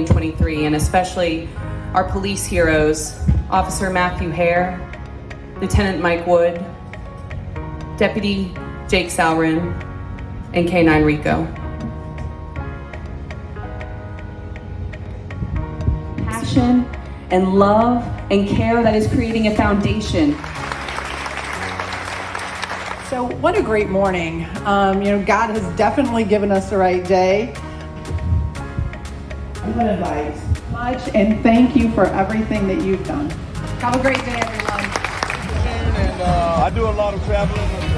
2023, and especially our police heroes, Officer Matthew Hare, Lieutenant Mike Wood, Deputy Jake Salrin, and K9 Rico. Passion and love and care that is creating a foundation. So what a great morning. God has definitely given us the right day. I'm going to invite much and thank you for everything that you've done. Have a great day, everyone. And I do a lot of traveling.